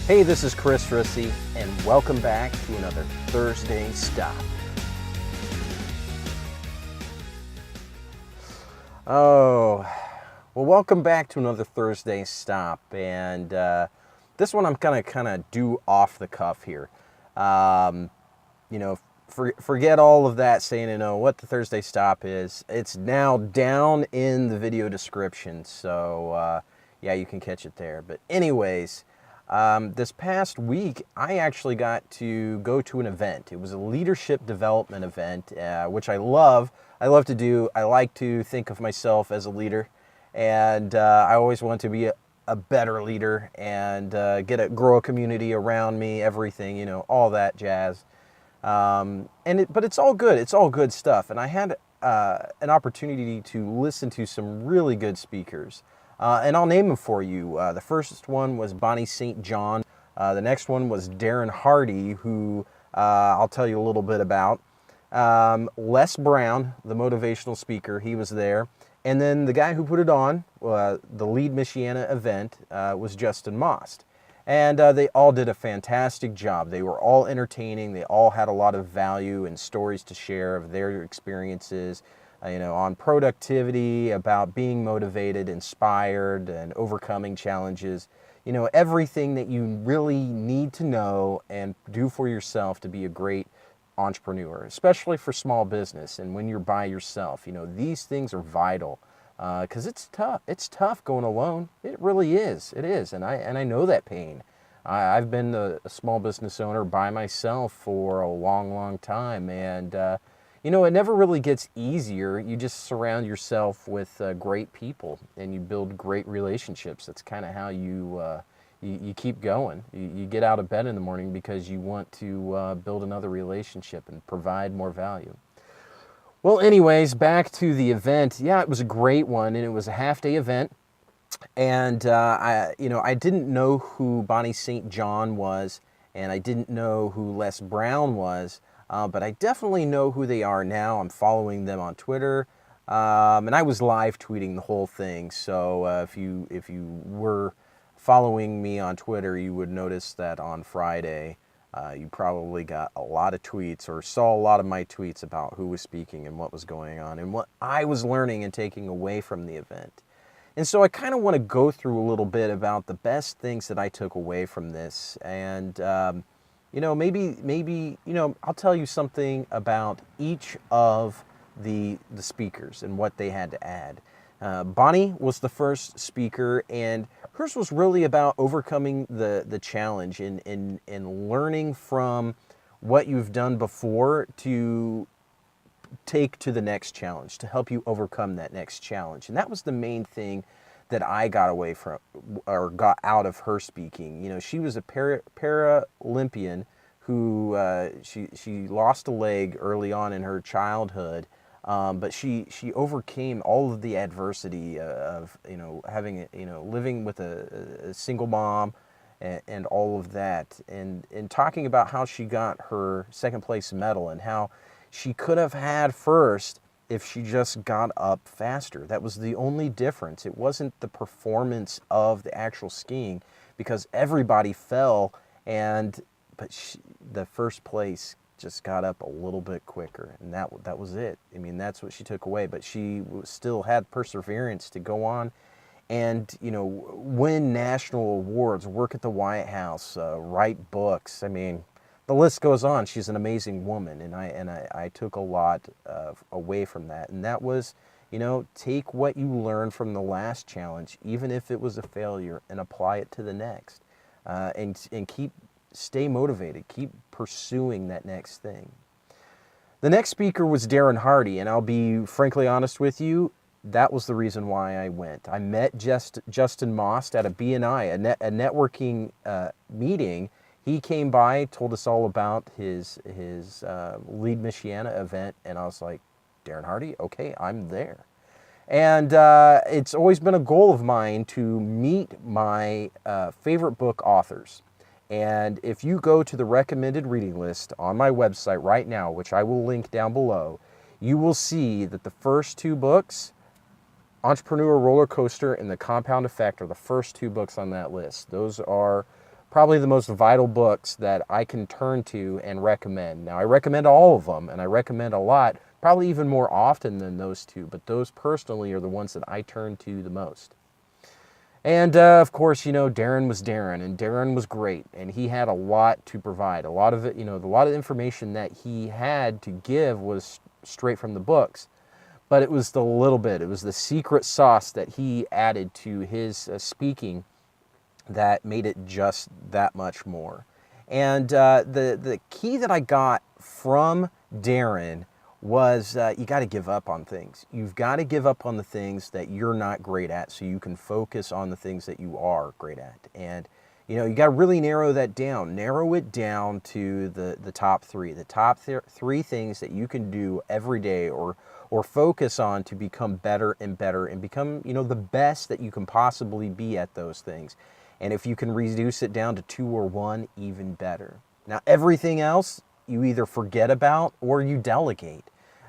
Hey, this is Chris Rissy, and welcome back to another Thursday Stop. Oh, well, welcome back to another Thursday Stop, and this one I'm gonna kind of do off the cuff here. You know, forget all of that saying, what the Thursday Stop is. It's now down in the video description, so yeah, you can catch it there. But anyways, this past week, I actually got to go to an event. It was a leadership development event, which I love. I love to do. I like to think of myself as a leader, and I always want to be a better leader and grow a community around me. Everything, all that jazz. But it's all good. It's all good stuff. And I had an opportunity to listen to some really good speakers. And I'll name them for you. The first one was Bonnie St. John. The next one was Darren Hardy, who I'll tell you a little bit about. Les Brown, the motivational speaker, he was there. And then the guy who put it on, the LeadMichiana event, was Justin Most. And they all did a fantastic job. They were all entertaining. They all had a lot of value and stories to share of their experiences, on productivity, about being motivated, inspired, and overcoming challenges. Everything that you really need to know and do for yourself to be a great entrepreneur, especially for small business and when you're by yourself. These things are vital because it's tough. It's tough going alone. It really is. It is, and I know that pain. I've been a small business owner by myself for a long, long time, and it never really gets easier. You just surround yourself with great people, and you build great relationships. That's kind of how you keep going. You get out of bed in the morning because you want to build another relationship and provide more value. Well, anyways, back to the event. Yeah, it was a great one, and it was a half-day event. And I didn't know who Bonnie St. John was, and I didn't know who Les Brown was. But I definitely know who they are now. I'm following them on Twitter, and I was live tweeting the whole thing. So if you were following me on Twitter, you would notice that on Friday, you probably got a lot of tweets or saw a lot of my tweets about who was speaking and what was going on and what I was learning and taking away from the event. And so I kind of want to go through a little bit about the best things that I took away from this, and maybe I'll tell you something about each of the speakers and what they had to add. Bonnie was the first speaker, and hers was really about overcoming the challenge and learning from what you've done before to take to the next challenge, to help you overcome that next challenge. And that was the main thing that I got away from or got out of her speaking. She was a Paralympian who she lost a leg early on in her childhood, but she overcame all of the adversity of having living with a single mom and all of that, and talking about how she got her second place medal and how she could have had first if she just got up faster. That was the only difference. It wasn't the performance of the actual skiing, because everybody fell, but the first place just got up a little bit quicker, and that was it. I mean, that's what she took away, but she still had perseverance to go on and win national awards, work at the White House, write books. I mean, the list goes on. She's an amazing woman, and I took a lot away from that, and that was, take what you learned from the last challenge, even if it was a failure, and apply it to the next, and stay motivated, keep pursuing that next thing. The next speaker was Darren Hardy, and I'll be frankly honest with you, that was the reason why I went. I met Justin Most at a BNI, a networking meeting. He came by, told us all about his LeadMichiana event, and I was like, Darren Hardy? Okay, I'm there. And it's always been a goal of mine to meet my favorite book authors. And if you go to the recommended reading list on my website right now, which I will link down below, you will see that the first two books, Entrepreneur Roller Coaster and The Compound Effect, are the first two books on that list. Those are probably the most vital books that I can turn to and recommend. Now, I recommend all of them, and I recommend a lot, probably even more often than those two, but those personally are the ones that I turn to the most. And of course, Darren was Darren, and Darren was great, and he had a lot to provide. A lot of it, a lot of information that he had to give was straight from the books, but it was the little bit, it was the secret sauce that he added to his speaking that made it just that much more. And the key that I got from Darren was you got to give up on things. You've got to give up on the things that you're not great at so you can focus on the things that you are great at. And you got to really narrow that down. Narrow it down to the top three. The top three things that you can do every day or focus on to become better and better and become, the best that you can possibly be at those things. And if you can reduce it down to 2 or 1, even better. Now, everything else you either forget about or you delegate.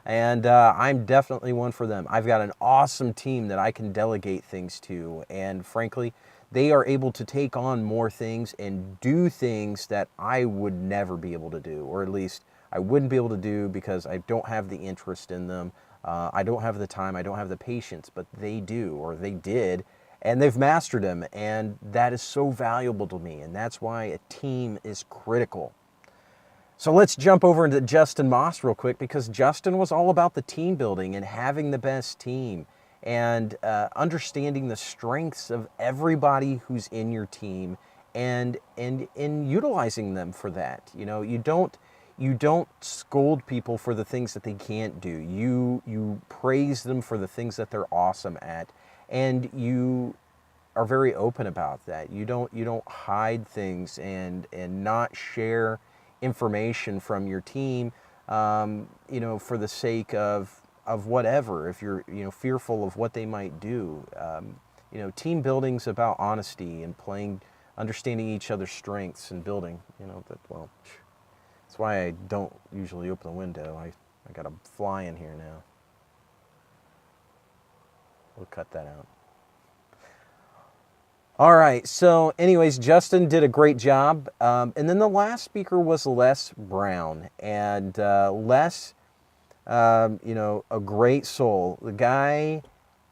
And I'm definitely one for them. I've got an awesome team that I can delegate things to. And frankly, they are able to take on more things and do things that I would never be able to do. Or at least I wouldn't be able to do because I don't have the interest in them. I don't have the time. I don't have the patience. But they do, or they did. And they've mastered them. And that is so valuable to me. And that's why a team is critical. So let's jump over into Justin Moss real quick, because Justin was all about the team building and having the best team and understanding the strengths of everybody who's in your team and utilizing them for that. You don't scold people for the things that they can't do. You praise them for the things that they're awesome at, and you are very open about that. You don't hide things and not share information from your team, for the sake of whatever. If you're fearful of what they might do, team building's about honesty and understanding each other's strengths and building. That's why I don't usually open the window. I got a fly in here now. We'll cut that out. All right, so anyways, Justin did a great job. And then the last speaker was Les Brown. And Les, a great soul. The guy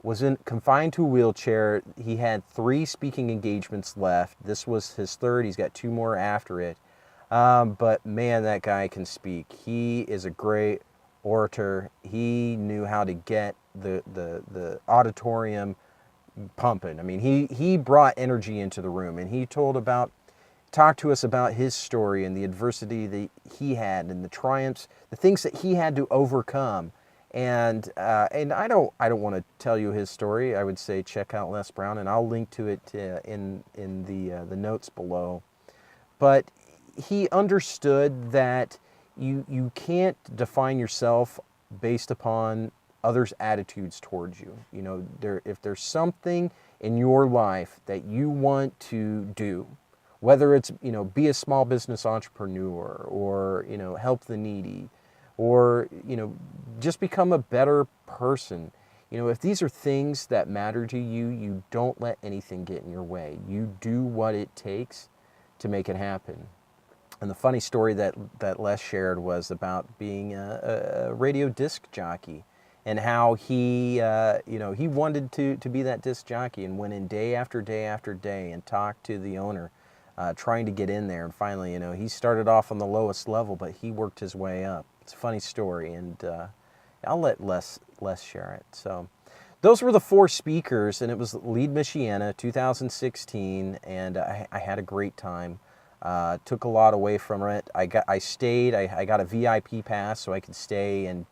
was confined to a wheelchair. He had 3 speaking engagements left. This was his 3rd. He's got 2 more after it. But man, that guy can speak. He is a great orator. He knew how to get the auditorium pumping. I mean, he brought energy into the room, and he talked to us about his story and the adversity that he had and the triumphs, the things that he had to overcome. And I don't want to tell you his story. I would say check out Les Brown, and I'll link to it in the notes below. But he understood that you can't define yourself based upon others' attitudes towards you. If there's something in your life that you want to do, whether it's, be a small business entrepreneur or, help the needy or, just become a better person. If these are things that matter to you, you don't let anything get in your way. You do what it takes to make it happen. And the funny story that Les shared was about being a radio disc jockey. And how he wanted to be that disc jockey and went in day after day after day and talked to the owner, trying to get in there. And finally, he started off on the lowest level, but he worked his way up. It's a funny story, and I'll let Les share it. So those were the 4 speakers, and it was LeadMichiana 2016, and I had a great time. Took a lot away from it. I got a VIP pass so I could stay and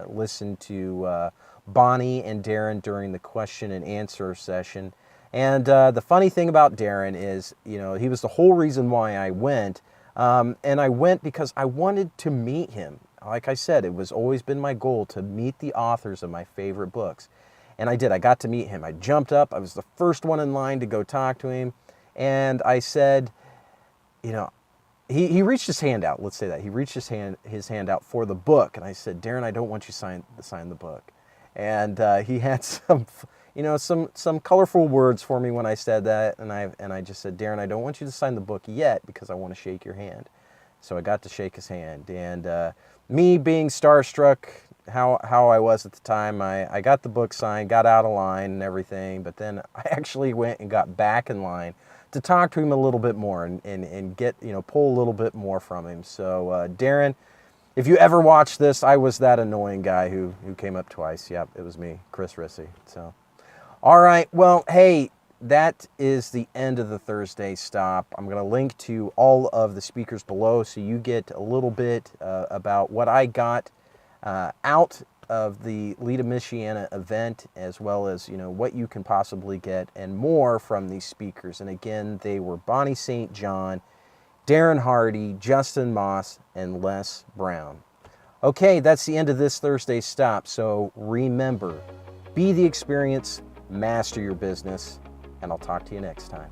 listen to Bonnie and Darren during the question and answer session. And the funny thing about Darren is, he was the whole reason why I went. And I went because I wanted to meet him. Like I said, it was always been my goal to meet the authors of my favorite books. And I did. I got to meet him. I jumped up. I was the first one in line to go talk to him. And I said, he reached his hand out. Let's say that. He reached his hand out for the book. And I said, Darren, I don't want you to sign the book. And he had some, some colorful words for me when I said that, and I just said, Darren, I don't want you to sign the book yet because I want to shake your hand. So I got to shake his hand, and me being starstruck, how I was at the time, I got the book signed, got out of line and everything, but then I actually went and got back in line to talk to him a little bit more and get, pull a little bit more from him. So Darren, if you ever watch this, I was that annoying guy who came up twice. Yep, it was me, Chris Rissy. So, all right, well, hey, that is the end of the Thursday stop. I'm going to link to all of the speakers below so you get a little bit about what I got out of the LeadMichiana event, as well as what you can possibly get and more from these speakers. And again, they were Bonnie St. John, Darren Hardy, Justin Moss, and Les Brown. Okay, that's the end of this Thursday stop. So remember, be the experience, master your business, and I'll talk to you next time.